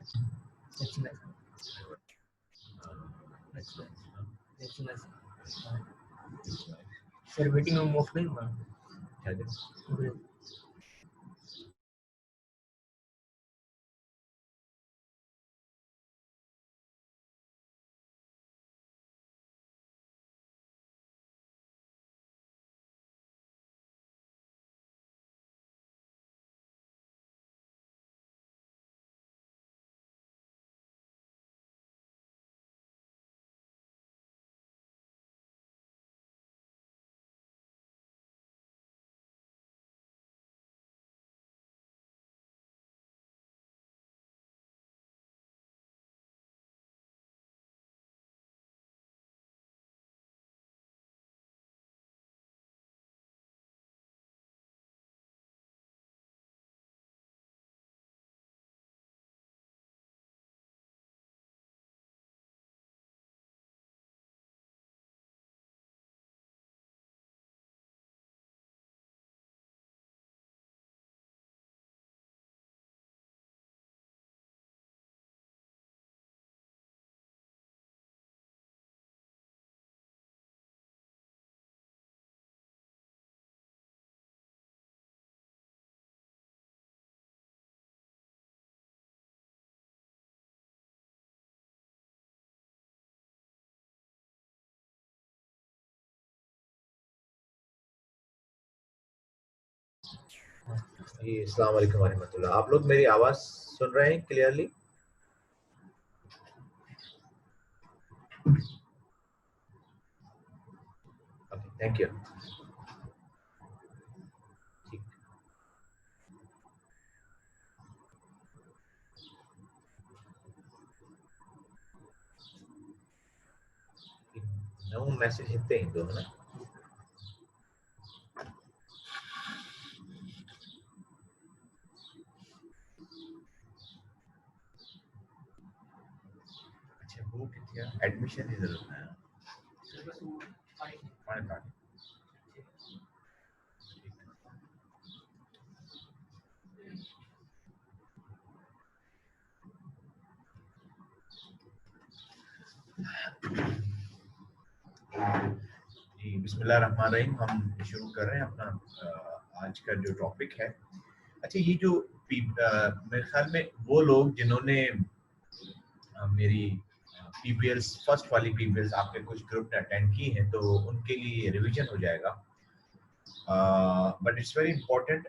That's nice. That's nice. That's nice. Sir, waiting room of the one. जी, अस्सलाम वालेकुम वरहमतुल्लाह। आप लोग मेरी आवाज सुन रहे हैं क्लियरली? Okay, thank you. ठीक। नौ मैसेज हिते ईंदो है ना? अच्छा, वो किथे आहे? एडमिशन जी ज़रूरत है। पाण काढ। जी, बिस्मिल्लाहिर्रहमानिर्रहीम। हम शुरू कर रहे हैं अपना आज का जो टॉपिक है। अच्छा, ये जो मेरे ख्याल में वो लोग जिन्होंने मेरी पीबीएल्स फर्स्ट वाली पीबीएल्स आपके कुछ ग्रुप ने अटेंड की हैं, तो उनके लिए रिवीजन हो जाएगा। But it's very important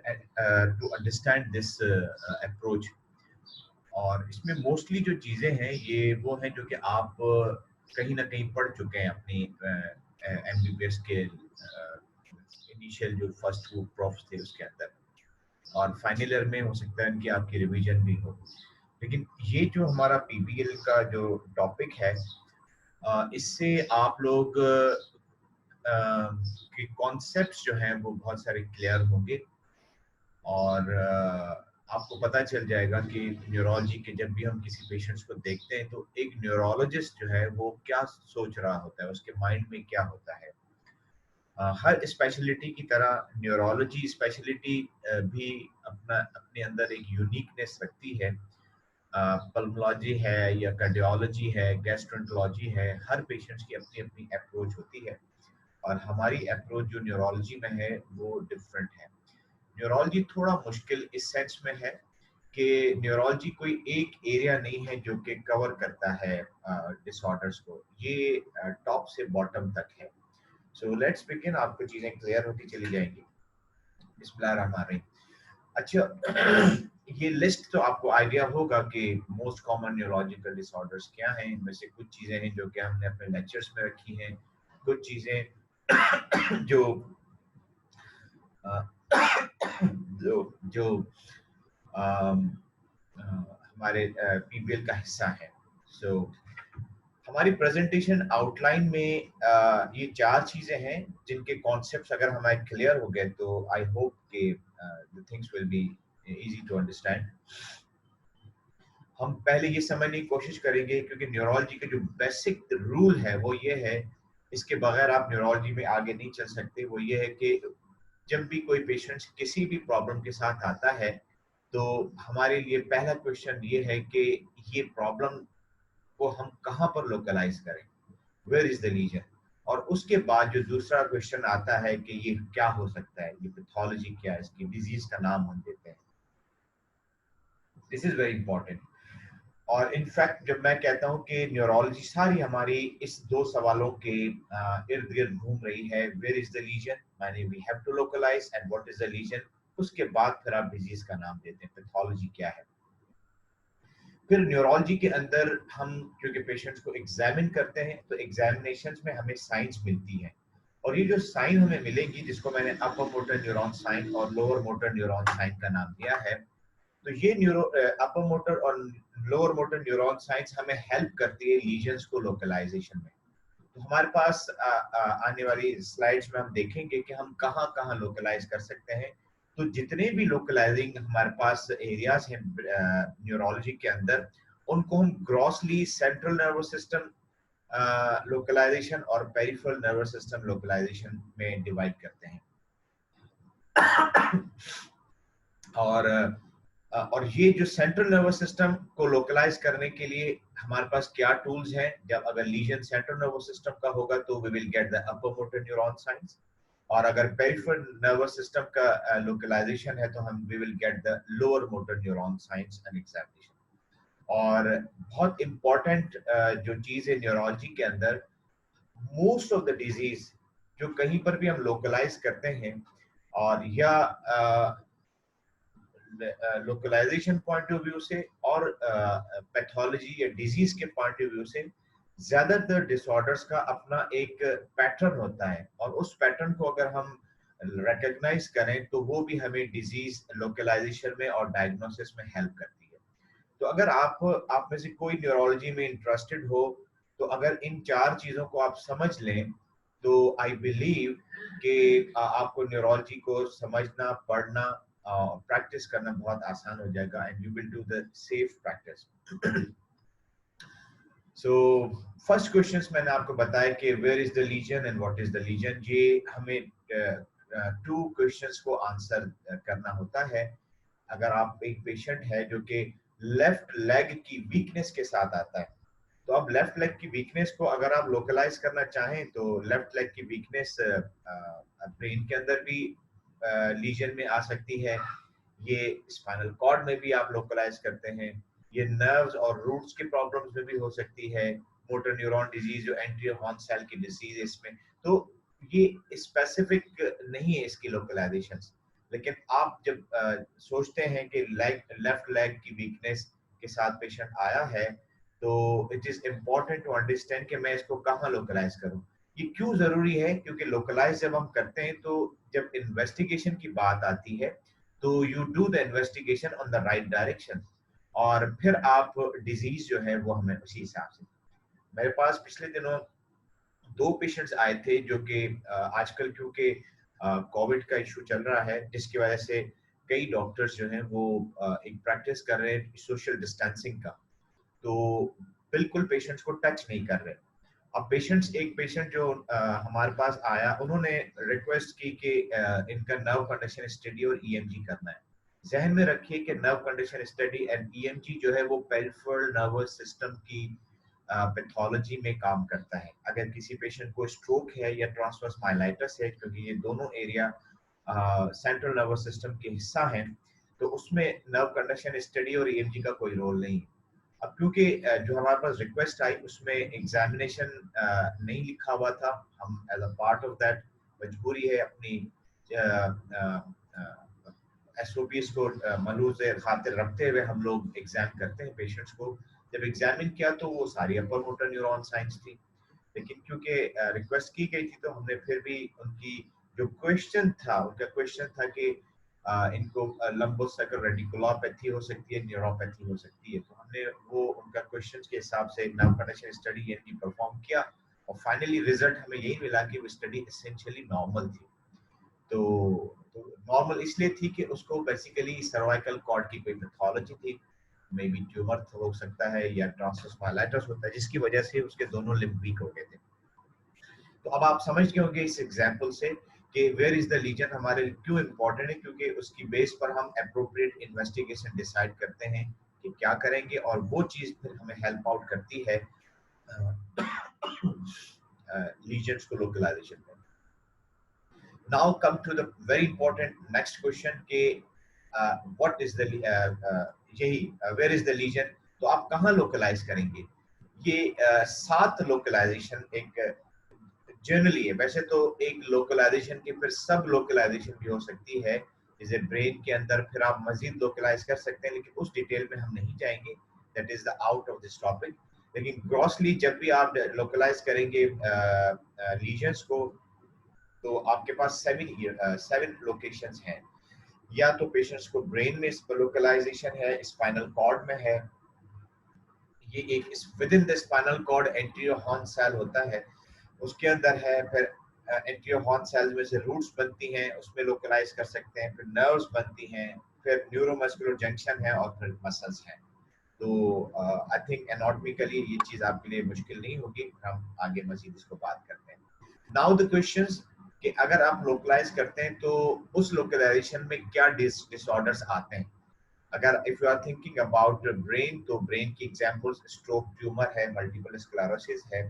to understand this approach. और इसमें मोस्टली जो चीज़ें हैं ये वो हैं जो कि आप कहीं ना कहीं पढ़ चुके हैं अपनी एमबीबीएस के इनिशियल जो फर्स्ट वो प्रोफ्स थे उसके अंदर, और फाइनल ईयर में हो सकता है कि आपकी रिवीजन भी हो। लेकिन ये जो हमारा पीबीएल का जो टॉपिक है, इससे आप लोग के कॉन्सेप्ट्स जो हैं वो बहुत सारे क्लियर होंगे, और आपको पता चल जाएगा कि न्यूरोलॉजी के जब भी हम किसी पेशेंट्स को देखते हैं तो एक न्यूरोलॉजिस्ट जो है वो क्या सोच रहा होता है, उसके माइंड में क्या होता है। हर स्पेशलिटी की तरह न्यूरोलॉजी स्पेशलिटी भी अपना अपने अंदर एक यूनिकनेस रखती है। पल्मोलॉजी है या कार्डियोलॉजी है, गैस्ट्रोएंटरोलॉजी है, हर पेशेंट्स की अपनी अपनी अप्रोच होती है, और हमारी अप्रोच जो न्यूरोलॉजी में है वो डिफरेंट है। न्यूरोलॉजी थोड़ा मुश्किल इस सेंस में है कि न्यूरोलॉजी कोई एक एरिया नहीं है जो कि कवर करता है डिसऑर्डर्स को, ये टॉप से बॉटम तक है। सो लेट्स बिगिन, आपको चीजें क्लियर होती चली जाएंगी। बिस्मिल्लाहिर्रहमानिर्रहीम। अच्छा, ये लिस्ट तो आपको आइडिया होगा कि मोस्ट कॉमन न्यूरोलॉजिकल डिसऑर्डर्स क्या हैं। इनमें से कुछ चीजें हैं जो कि हमने अपने लेक्चर्स में रखी हैं, कुछ चीजें जो जो जो हमारे पीबीएल का हिस्सा है। सो हमारी प्रेजेंटेशन आउटलाइन में ये चार चीजें हैं जिनके कॉन्सेप्ट्स अगर हमारे क्लियर हो गए तो आई होप कि the things will be easy to understand. हम पहले ये समझने की कोशिश करेंगे, क्योंकि न्यूरोलॉजी का जो बेसिक रूल है वो ये है, इसके बगैर आप न्यूरोलॉजी में आगे नहीं चल सकते। वो ये है कि जब भी कोई पेशेंट किसी भी प्रॉब्लम के साथ आता है तो हमारे लिए पहला क्वेश्चन ये है कि ये प्रॉब्लम को हम कहाँ पर लोकलाइज करें, वेयर इज द लीजन। और उसके बाद जो दूसरा क्वेश्चन आता है कि ये क्या हो सकता है, ये पैथोलॉजी क्या है, इसकी डिजीज का नाम हम देते हैं। This is very important. और इनफैक्ट जब मैं कहता हूँ कि न्यूरोलॉजी सारी हमारी इस दो सवालों के इर्द गिर्द घूम रही है, वेयर इज द लीजन, माने we have to localise, and what is the lesion, उसके बाद फिर आप डिजीज का नाम देते हैं, पैथोलॉजी क्या है। फिर न्यूरोलॉजी के अंदर हम क्योंकि पेशेंट्स को एग्जामिन करते हैं तो एग्जामिनेशंस में हमें साइंस मिलती है, और ये जो साइन हमें मिलेगी जिसको मैंने अपर मोटर न्यूरॉन साइन और लोअर मोटर न्यूरॉन साइन का नाम दिया है, तो ये अपर मोटर और लोअर मोटर न्यूरॉन साइंस हमें हेल्प करती है लीजन्स को लोकलाइजेशन में। तो हमारे पास आने वाली स्लाइड्स में हम देखेंगे कि हम कहाँ कहाँ लोकलाइज कर सकते हैं। तो जितने भी लोकलाइजिंग हमारे पास एरियाज हैं न्यूरोलॉजी के अंदर, उनको हम grossly central nervous system localisation और पेरिफेरल नर्वस सिस्टम लोकलाइजेशन में डिवाइड करते हैं। और ये जो सेंट्रल नर्वस सिस्टम को लोकलाइज करने के लिए हमारे पास क्या टूल्स हैं, जब अगर लीजन सेंट्रल नर्वस सिस्टम का होगा तो we will get the upper motor neuron signs, और अगर पेरिफेरल नर्वस सिस्टम का लोकलाइजेशन है तो हम we will get the lower motor neuron signs and examination. और बहुत इंपॉर्टेंट जो चीज है न्यूरोलॉजी के अंदर, मोस्ट ऑफ द डिजीज जो कहीं पर भी हम लोकलाइज करते हैं, और या लोकलाइजेशन पॉइंट ऑफ व्यू से और पैथोलॉजी या डिजीज के पॉइंट ऑफ व्यू से, ज्यादातर डिसऑर्डर्स का अपना एक पैटर्न होता है, और उस पैटर्न को अगर हम रिकॉग्नाइज करें तो वो भी हमें डिजीज लोकलाइजेशन में और डायग्नोसिस में हेल्प करती है। तो अगर आप में से कोई न्यूरोलॉजी में इंटरेस्टेड हो, तो अगर इन चार चीजों को आप समझ लें तो आई बिलीव कि आपको न्यूरोलॉजी को समझना, पढ़ना, प्रैक्टिस करना बहुत आसान हो जाएगा, and you will do the safe practice. So first questions मैंने आपको बताया कि where is the lesion and what is the lesion. ये हमें टू क्वेश्चंस को आंसर करना होता है। अगर आप एक पेशेंट है जो कि लेफ्ट लेग की वीकनेस के साथ आता है, तो अब लेफ्ट लेग की वीकनेस को अगर आप लोकलाइज करना चाहें तो लेफ्ट लेग की वीकनेस ब्रेन के अंदर भी लीजन में आ सकती है, ये स्पाइनल कॉर्ड में भी आप लोकलाइज करते हैं, ये नर्व्स और रूट्स के प्रॉब्लम्स में भी हो सकती है, मोटर न्यूरॉन डिजीज जो एंटीरियर हॉर्न सेल की डिजीज है इसमें। तो ये स्पेसिफिक नहीं है इसकी लोकलाइजेशन, लेकिन आप जब सोचते हैं कि लेफ्ट लेग की वीकनेस के साथ पेशेंट आया है, तो it is important to understand कि मैं इसको कहाँ लोकलाइज करूँ। ये क्यों जरूरी है, क्योंकि लोकलाइज जब हम करते हैं तो जब इन्वेस्टिगेशन की बात आती है तो you do the investigation on the right direction, और फिर आप डिजीज जो है वो हमें उसी हिसाब से। मेरे पास पिछले दिनों दो पेशेंट्स आए थे जो कि आजकल क्योंकि कोविड का इशू चल रहा है, जिसकी वजह से कई डॉक्टर्स जो हैं वो एक प्रैक्टिस कर रहे हैं सोशल डिस्टेंसिंग का, तो बिल्कुल पेशेंट्स को टच नहीं कर रहे। अब एक पेशेंट जो हमारे पास आया, उन्होंने रिक्वेस्ट की कि इनका नर्व कंडीशन स्टडी और ईएमजी करना है। जहन में रखिए कि nerve condition study and EMG जो है वो पेरिफेरल नर्वस सिस्टम की पैथोलॉजी में काम करता है। अगर किसी पेशेंट को स्ट्रोक है या ट्रांसवर्स माइलाइटिस है, क्योंकि ये दोनों एरिया सेंट्रल नर्वस सिस्टम के हिस्सा हैं, तो उसमें नर्व कंडीशन स्टडी और ईएमजी का कोई रोल नहीं। अब क्योंकि जो हमारे पास रिक्वेस्ट आई उसमें एग्जामिनेशन नहीं लिखा हुआ था, हम as a part of that मजबूरी है अपनी एसओपीएस को मलूज़ खातिर रखते हुए हम लोग एग्जाम करते हैं पेशेंट्स को। जब एग्जामिन किया तो वो सारी अपर मोटर न्यूरॉन साइंस थी, लेकिन क्योंकि रिक्वेस्ट की गई थी तो हमने फिर भी उनकी जो क्वेश्चन था, उनका क्वेश्चन था कि इनको लंबोसेकल रेडिकुलोपैथी हो सकती है, न्यूरोपैथी हो सकती है, तो हमने वो उनका क्वेश्चन के हिसाब से नर्व कंडीशन स्टडी यानी परफॉर्म किया, और फाइनली रिजल्ट हमें यही मिला कि वो स्टडी एसेंशियली नॉर्मल थी। तो नॉर्मल इसलिए थी कि उसको बेसिकली सर्वाइकल कॉर्ड की कोई पैथोलॉजी थी, मे बी ट्यूमर हो सकता है या ट्रांसवर्स माइलाइटिस होता है, जिसकी वजह से उसके दोनों लिम्ब वीक हो गए थे। तो अब आप समझ गए होंगे इस एग्जाम्पल से कि वेयर इज द लीजन हमारे लिए क्यों इम्पोर्टेंट है, क्योंकि उसकी बेस पर हम अप्रोप्रिएट इन्वेस्टिगेशन डिसाइड करते हैं कि क्या करेंगे, और वो चीज़ फिर हमें हेल्प आउट करती है लीजन्स को लोकलाइजेशन में। Now come to the very important next question के व्हाट इज द यही वेयर इज द लीजन, तो आप कहाँ लोकलाइज करेंगे। ये 7 लोकलाइजेशन एक जनरली है, वैसे तो एक लोकलाइजेशन की फिर सब लोकलाइजेशन भी हो सकती है, जैसे ब्रेन के अंदर फिर आप मजीद लोकलाइज कर सकते हैं, लेकिन उस डिटेल में हम नहीं जाएंगे, that is the out of this topic. लेकिन ग्रॉसली जब भी आप लोकलाइज करेंगे लीजन्स को, तो आपके पास 7 लोकेशंस हैं। या तो पेशेंट्स को ब्रेन में लोकलाइजेशन है, स्पाइनल कॉर्ड में है, ये एक within the spinal cord anterior horn cell होता है, उसके अंदर है, फिर एंटीरियर हॉर्न सेल्स में से रूट्स बनती हैं, उसमें लोकलाइज कर सकते हैं, फिर नर्व्स बनती हैं, फिर न्यूरोमस्कुलर जंक्शन है, और फिर मसल्स हैं। तो आई थिंक एनाटॉमिकली ये चीज आपके लिए मुश्किल नहीं होगी, हम आगे मजीद इसको बात करते हैं। नाउ द क्वेश्चंस कि अगर आप लोकलाइज करते हैं तो उस लोकलाइजेशन में क्या डिसऑर्डर्स आते हैं। अगर if you are thinking about brain, तो ब्रेन की एग्जांपल्स स्ट्रोक ट्यूमर है, मल्टीपल स्क्लेरोसिस है,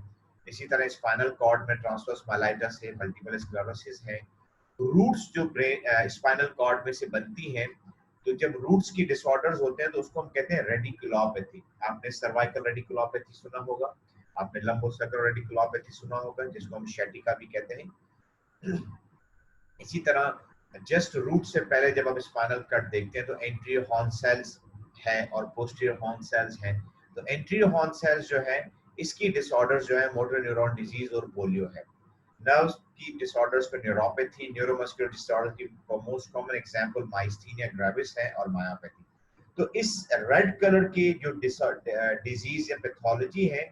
इसी तरह स्पाइनल कॉर्ड में ट्रांसवर्स माइलाइटिस है, मल्टीपल स्क्लेरोसिस है। रूट्स जो ब्रेन स्पाइनल कॉर्ड में से बनती हैं, तो जब रूट्स की डिसऑर्डर्स होते हैं तो उसको हम कहते हैं रेडिकुलोपैथी। आपने सर्वाइकल रेडिकुलोपैथी सुना होगा, आपने लंबोसैक्रल रेडिकुलोपैथी सुना होगा, जिसको हम शैटिका भी कहते हैं। इसी तरह जस्ट रूट से पहले जब आप स्पाइनल कट देखते हैं तो एंटीरियर हॉर्न सेल्स है और पोस्टीरियर हॉर्न सेल्स हैं। तो एंटीरियर हॉर्न सेल्स जो है, इसकी डिसऑर्डर्स जो है मोटर न्यूरॉन डिजीज और पोलियो है। नर्व्स की डिसऑर्डर्स पर न्यूरोपैथी, न्यूरोमस्कुलर डिसऑर्डर की most common example myasthenia gravis है और मायोपैथी। तो इस रेड कलर की जो डिजीज या पैथोलॉजी है,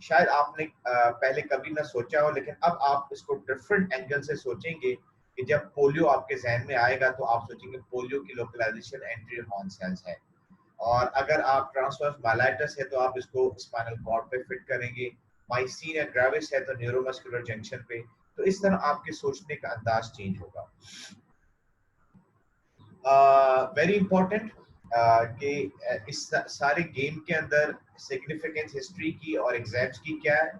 शायद आपने पहले कभी ना सोचा हो, लेकिन अब आप इसको डिफरेंट एंगल से सोचेंगे कि जब पोलियो आपके जहन में आएगा तो आप सोचेंगे पोलियो की लोकलाइजेशन एंटीरियर हॉर्न सेल्स है, और अगर आप ट्रांसवर्स माइलाइटिस है तो आप इसको स्पाइनल कॉर्ड पे फिट करेंगे, माइस्थीनिया ग्रेविस है तो न्यूरोमस्कुलर जंक्शन पे। तो इस तरह आपके सोचने का अंदाज चेंज होगा। वेरी इंपॉर्टेंट कि इस सारे गेम के अंदर सिग्निफिकेंस हिस्ट्री की और एग्जाम्स की क्या है।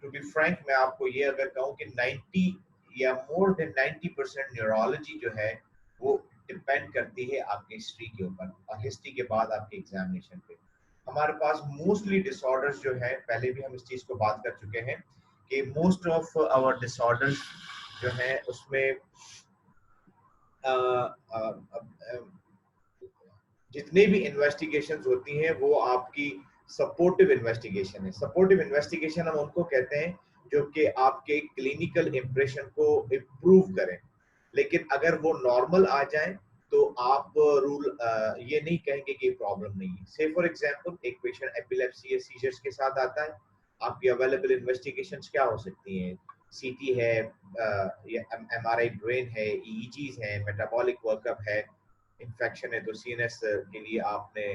टू बी फ्रैंक, मैं आपको ये अगर कहूँ कि 90 या मोर देन 90% न्यूरोलॉजी जो है वो डिपेंड करती है आपके हिस्ट्री के ऊपर, और हिस्ट्री के बाद आपके एग्जामिनेशन पे। हमारे पास मोस्टली डिसऑर्डर्स जो है, पहले भी हम इस चीज को बात कर चुके हैं कि मोस्ट ऑफ आवर डिसऑर्डर्स जो है उसमें जितने भी इन्वेस्टिगेशंस होती हैं वो आपकी सपोर्टिव इन्वेस्टिगेशन है। सपोर्टिव इन्वेस्टिगेशन हम उनको कहते हैं जो कि आपके क्लिनिकल इंप्रेशन को इम्प्रूव करें, लेकिन अगर वो नॉर्मल आ जाए तो आप रूल ये नहीं कहेंगे कि प्रॉब्लम नहीं है। से फॉर एग्जांपल एक पेशेंट एपिलेप्सी या सीजर्स के साथ आता है, आपकी अवेलेबल इन्वेस्टिगेशंस क्या हो सकती हैं? सीटी है, या एमआरआई ब्रेन है, ईईजीज है, मेटाबॉलिक वर्कअप है, इन्फेक्शन है तो सीएनएस के लिए आपने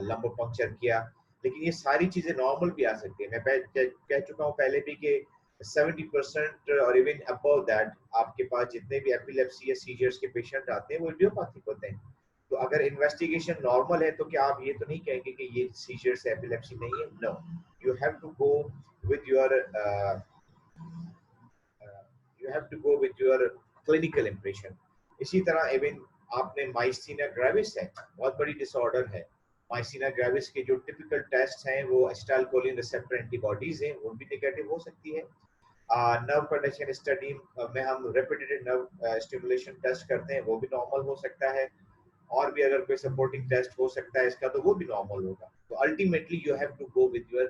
लंबो पंक्चर किया। लेकिन ये सारी चीजें नॉर्मल भी आ सकती है। मैं कह चुका हूँ पहले भी कि 70% और इवन अबव दैट आपके पास जितने भी एपिलेप्सी या सीजर्स के पेशेंट आते हैं वो इडियोपैथिक होते हैं। तो अगर इन्वेस्टिगेशन नॉर्मल है तो क्या आप ये तो नहीं कहेंगे कि ये सीजर्स है, एपिलेप्सी नहीं है? No, you have to go with your clinical impression. इसी तरह इवन आपने माइस्थीनिया ग्रेविस है, बहुत बड़ी डिसऑर्डर है। माइस्थीनिया ग्रेविस के जो टिपिकल टेस्ट हैं वो एसिटाइलकोलिन रिसेप्टर एंटीबॉडीज हैं, वो भी नेगेटिव हो सकती है। नर्व कंडीशन स्टडी में हम रेपिटेटिव नर्व स्टिमुलेशन टेस्ट करते हैं, वो भी नॉर्मल हो सकता है। और भी अगर कोई सपोर्टिंग टेस्ट हो सकता है इसका तो वो भी नॉर्मल होगा। तो ultimately you have to go with your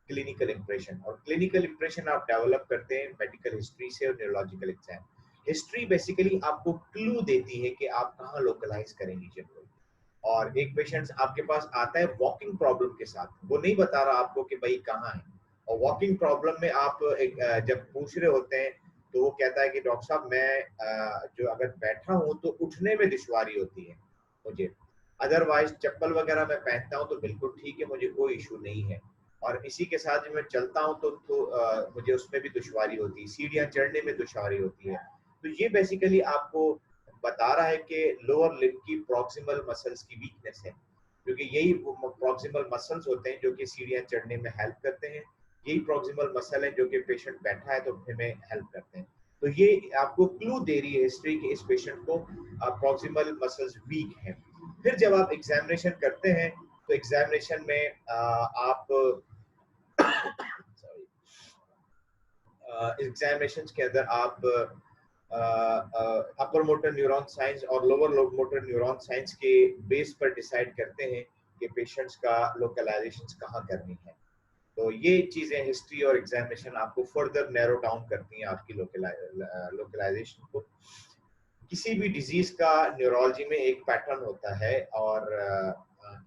clinical impression, और क्लिनिकल इंप्रेशन आप डेवलप करते हैं मेडिकल हिस्ट्री से और न्यूरोलॉजिकल एग्जाम। हिस्ट्री बेसिकली आपको क्लू देती है कि आप कहाँ लोकलाइज करेंगे जनरल। और एक पेशेंट आपके पास आता है वॉकिंग प्रॉब्लम के साथ, वो नहीं बता रहा आपको कि भाई कहाँ है, और वॉकिंग प्रॉब्लम में आप जब पूछ रहे होते हैं तो वो कहता है कि डॉक्टर साहब मैं जो अगर बैठा हूँ तो उठने में दुश्वारी होती है मुझे, अदरवाइज चप्पल वगैरह मैं पहनता हूँ तो बिल्कुल ठीक है, मुझे कोई इशू नहीं है। और इसी के साथ जब मैं चलता हूँ तो मुझे उसमें भी दुश्वारी होती है, सीढ़ियाँ चढ़ने में दुश्वारी होती है। तो ये बेसिकली आपको बता रहा है कि लोअर लिम्ब की प्रॉक्सिमल मसल्स की वीकनेस है, क्योंकि यही प्रॉक्सिमल मसल्स होते हैं जो कि सीढ़ियाँ चढ़ने में हेल्प करते हैं। यही प्रॉक्सिमल मसल है जो कि पेशेंट बैठा है तो हमें हेल्प करते हैं। तो ये आपको क्लू दे रही है हिस्ट्री कि इस पेशेंट को प्रॉक्सिमल मसल्स वीक हैं। फिर जब आप एग्जामिनेशन करते हैं तो एग्जामिनेशन में आप एग्जामिनेशन के अंदर आप अपर मोटर न्यूरॉन साइंस और लोअर मोटर न्यूरॉन साइंस के बेस पर डिसाइड करते हैं कि पेशेंट्स का लोकलाइजेशन कहाँ करनी है। तो ये चीजें हिस्ट्री और एग्जामिनेशन आपको फर्दर नैरो डाउन करती हैं आपकी लोकलाइजेशन को। किसी भी डिजीज का न्यूरोलॉजी में एक पैटर्न होता है और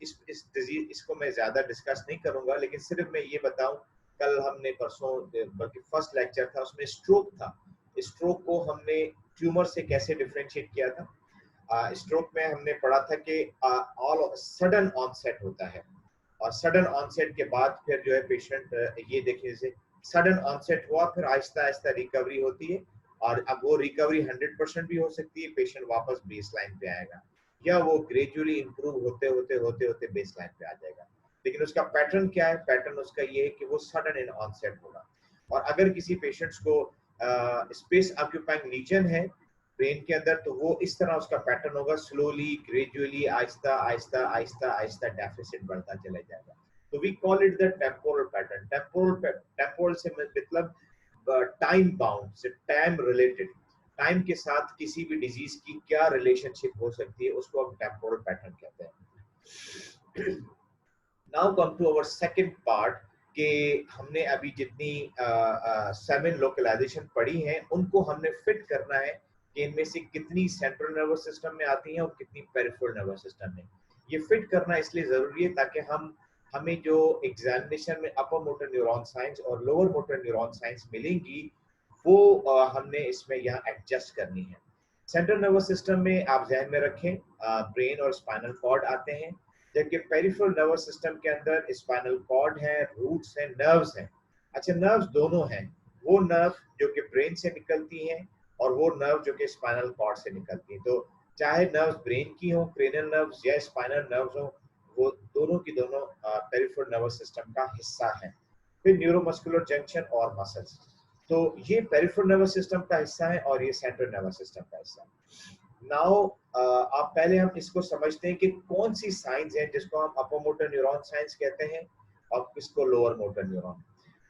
इस डिजीज इसको मैं ज्यादा डिस्कस नहीं करूंगा, लेकिन सिर्फ मैं ये बताऊं, कल हमने परसों बल्कि फर्स्ट लेक्चर था उसमें स्ट्रोक था। स्ट्रोक को हमने ट्यूमर से कैसे डिफरेंशिएट किया था। स्ट्रोक में हमने पढ़ा था कि ऑल सडन ऑनसेट होता है और सडन ऑनसेट के बाद फिर जो है पेशेंट ये देखिए जैसे सडन ऑनसेट हुआ फिर आहिस्ता आहिस्ता रिकवरी होती है और अब वो रिकवरी 100% भी हो सकती है, पेशेंट वापस बेस लाइन पे आएगा या वो ग्रेजुअली इंप्रूव होते होते होते होते बेस लाइन पे आ जाएगा। लेकिन उसका पैटर्न क्या है? पैटर्न उसका ये है कि वो सडन इन ऑनसेट होगा। और अगर किसी पेशेंट्स को स्पेस ऑक्यूपाइंग रीजन है ब्रेन के अंदर तो वो इस तरह उसका पैटर्न होगा, slowly gradually Aahista Aahista Aahista Aahista deficit बढ़ता चला जाएगा। तो we call it the temporal pattern. Temporal से मतलब टाइम बाउंड से टाइम रिलेटेड, टाइम के साथ किसी भी डिजीज की क्या रिलेशनशिप हो सकती है उसको हम टेम्पोरल पैटर्न कहते हैं। Now come to our second part कि हमने अभी जितनी 7 लोकलाइजेशन पढ़ी हैं उनको हमने फिट करना है कि इनमें से कितनी सेंट्रल नर्वस सिस्टम में आती हैं और कितनी पेरिफेरल नर्वस सिस्टम में। ये फिट करना इसलिए जरूरी है ताकि हमें जो एग्जामिनेशन में अपर मोटर न्यूरॉन साइंस और लोअर मोटर न्यूरॉन साइंस मिलेंगी वो हमने इसमें यहाँ एडजस्ट करनी है। सेंट्रल नर्वस सिस्टम में आप ध्यान में रखें ब्रेन और स्पाइनल कॉर्ड आते हैं, जबकि पेरिफेरल नर्वस सिस्टम के अंदर स्पाइनल कॉर्ड है, रूट्स हैं, नर्व्स हैं। अच्छा, नर्व्स दोनों हैं, वो नर्व जो कि ब्रेन से निकलती हैं और वो नर्व जो कि स्पाइनल कॉर्ड से निकलती हैं। तो चाहे नर्व्स ब्रेन की हो, क्रेनियल नर्व्स या स्पाइनल नर्व्स हो, वो दोनों की दोनों पेरिफेरल नर्वस सिस्टम का हिस्सा है। फिर न्यूरोमस्कुलर जंक्शन और मसल्स, तो ये पेरिफेरल नर्वस सिस्टम का हिस्सा है और ये सेंट्रल नर्वस सिस्टम का हिस्सा है। नाउ आप पहले हम इसको समझते हैं कि कौन सी साइंस है जिसको हम अपर मोटर न्यूरॉन साइंस कहते हैं और किसको लोअर मोटर न्यूरॉन।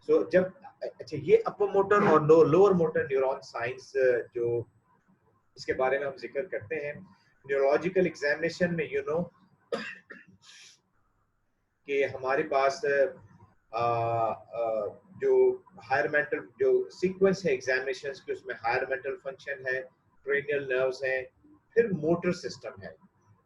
सो जब अच्छा ये अपर मोटर और लोअर मोटर न्यूरॉन साइंस जो इसके बारे में हम जिक्र करते हैं न्यूरोलॉजिकल एग्जामिनेशन में, कि हमारे पास जो हायर मेंटल जो सीक्वेंस है एग्जामिनेशंस के उसमें हायर मेंटल फंक्शन है, क्रेनियल नर्व्स हैं, फिर मोटर सिस्टम है,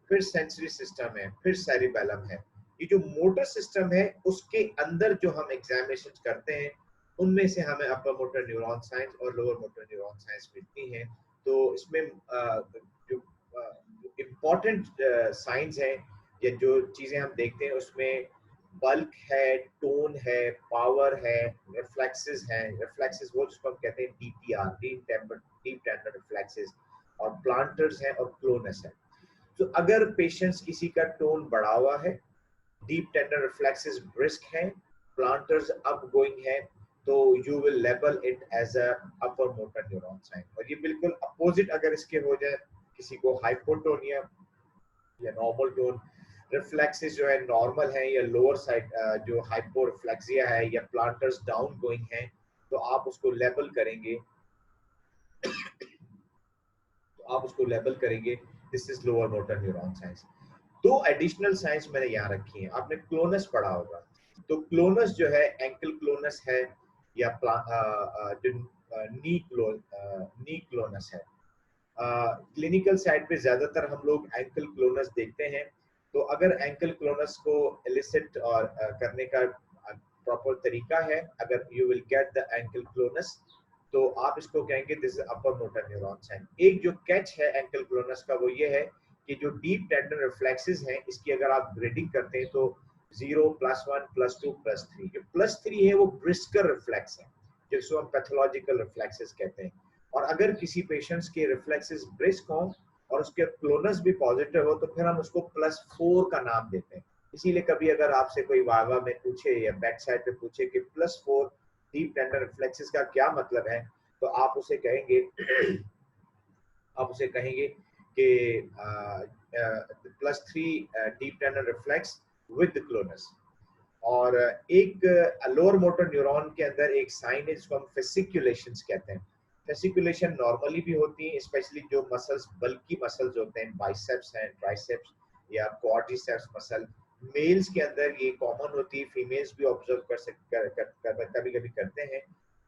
फिर सेंसरी सिस्टम है, फिर सेरिबेलम है। ये जो मोटर सिस्टम है उसके अंदर जो हम एग्जामिनेशन करते हैं उनमें से हमें अपर मोटर न्यूरॉन साइंस और लोअर मोटर न्यूरॉन साइंस मिलती हैं। तो इसमें जो इम्पोर्टेंट साइंस है या जो चीजें हम देखते हैं उसमें बल्क है, टोन है, पावर है, रिफ्लेक्सेस हैं। रिफ्लेक्सेस वो जिसको हम कहते हैं डीपीआर, डीप टेंडर रिफ्लेक्सेस, और प्लांटर्स हैं और क्लोनस है। तो अगर पेशेंट्स किसी का टोन बढ़ा हुआ है, डीप टेंडर रिफ्लेक्सेस ब्रिस्क है, प्लांटर्स अप गोइंग है, तो you will label it as a upper motor neuron sign. और ये बिल्कुल अपोजिट अगर इसके हो जाए, किसी को हाइपोटोनिया या नॉर्मल टोन रिफ्लेक्सेस जो है नॉर्मल है या लोअर साइड जो हाइपोरिफ्लेक्सिया है या प्लांटर्स डाउन गोइंग है, तो आप उसको लेबल करेंगे this is lower motor neuron science. दो एडिशनल साइंस मैंने यहाँ रखी है, आपने क्लोनस पढ़ा होगा। तो क्लोनस जो है एंकल क्लोनस है या नी क्लोनस है। क्लिनिकल साइड पे ज्यादातर हम लोग एंकल क्लोनस देखते हैं। तो अगर एंकल क्लोनस को एलिसिट और करने का प्रॉपर तरीका है, अगर you will get the ankle clonus तो आप इसको कहेंगे this is upper motor neuron sign. एक जो कैच है एंकल क्लोनस का वो ये है कि जो डीप टेंडर रिफ्लेक्सेस हैं इसकी अगर आप ग्रेडिंग करते हैं तो 0 +1 +2 +3। जो +3 है वो ब्रिस्कर रिफ्लेक्स है, जिसको हम पैथोलॉजिकल रिफ्लेक्सेस कहते हैं। और अगर किसी पेशेंट्स के रिफ्लेक्सेस ब्रिस्क हों और उसके क्लोनस भी पॉजिटिव हो तो फिर हम उसको +4 का नाम देते हैं। इसीलिए कभी अगर आपसे कोई वाइवा में पूछे या बैक साइड पे पूछे कि +4 डीप टेंडर रिफ्लेक्सेस का क्या मतलब है, तो आप उसे कहेंगे कि +3 deep tender reflex with GLONASS. और एक लोअर मोटर न्यूरॉन के अंदर एक साइन है जिसको हम फेसिकुलेशंस कहते हैं। फेसिकुलेशन नॉर्मली भी होती है, स्पेशली जो मसल्स बल्की मसल्स होते हैं, बाइसेप्स हैं, ट्राइसेप्स या क्वाड्रिसेप्स मसल, मेल्स के अंदर ये कॉमन होती है, फीमेल्स भी ऑब्जर्व कभी कभी करते हैं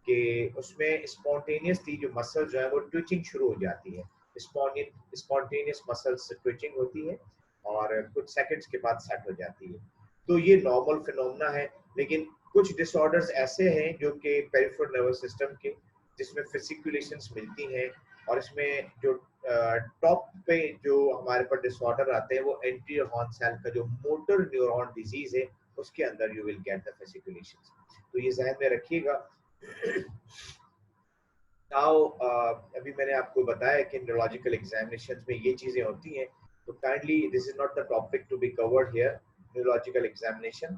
कि उसमें स्पॉन्टेनियसली जो मसल जो है वो ट्विचिंग शुरू हो जाती है। स्पॉन्टेनियस मसल्स ट्विचिंग होती है और कुछ सेकंड्स के बाद सेट हो जाती है। तो ये नॉर्मल फिनोमेना है, लेकिन कुछ डिसऑर्डर्स ऐसे हैं जो कि पेरिफेरल नर्वस सिस्टम के, जिसमें फेसिकुलेशंस मिलती हैं, और इसमें जो टॉप पे जो हमारे पास डिसऑर्डर आते हैं वो एंटीरियर हॉर्न सेल का जो मोटर न्यूरॉन डिजीज है उसके अंदर यू विल गेट द फेसिकुलेशंस। तो ये ज़हन में रखिएगा। नाउ अभी मैंने आपको बताया कि न्यूरोलॉजिकल एग्जामिनेशंस में ये चीज़ें होती हैं, तो kindly this is not the topic to be covered here, neurological examination.